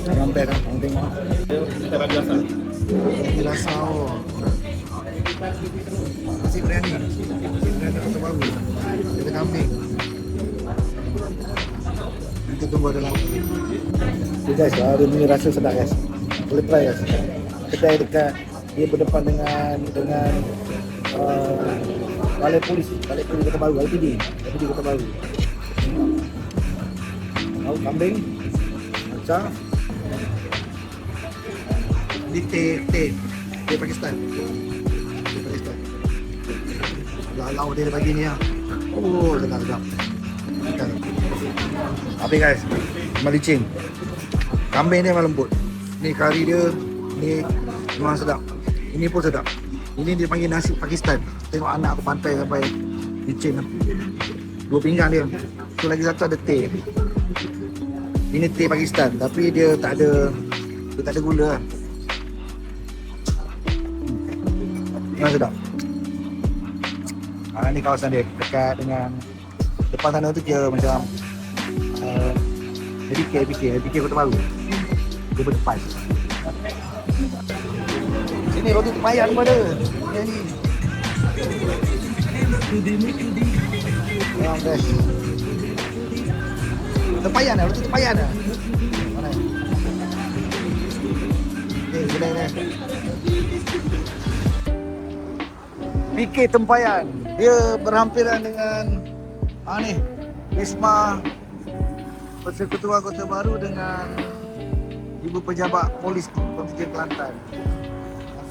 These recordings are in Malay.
Yang best kan, yang tengok. Kita bagi asal. Ini rasa nasi biryani. Nasi biryani Kota Baru. Ada kambing. Kita tunggu ada lauk. Okay guys, ada punya rasa sedap guys. Boleh try guys. Kedai dekat dia berdepan dengan Balai Polis Kota Baru, LPD Kota Baru. Lauk kambing, macam di teh Pakistan. Lauk dia bagi ni lah. Oh, sedap. Habis guys, malicin. Kambing dia memang lembut. Ni kari dia, ni memang sedap. Ini pun sedap. Ini dia panggil nasi Pakistan. Tengok anak aku pantai sampai licin. 2 pinggan dia. Tu lagi satu ada teh. Ini teh Pakistan tapi dia tak ada gula lah. Memang sedap. Ni kawasan dia dekat dengan depan sana tu dia macam APK Kota Baru. Dia berdepan. Sini roti tempayan pun ada. Ni. Yang best. Tempayan dah, roti tempayan dah. Mana? Kedai ni. PK Tempayan. Dia berhampiran dengan ni Wisma Persekutuan Kota Baru dengan Ibu Pejabat Polis Kontijen Kelantan.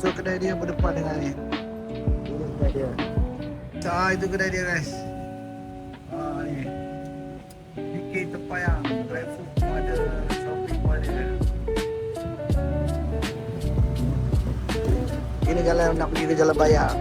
So kedai dia berdepan dengan ni. Ini kedai dia. Itu kedai dia guys. Ni. PK Tempayan. Drive food pun ada, shopping pun ada. Ini jalan nak pergi ke Jalan Bayar.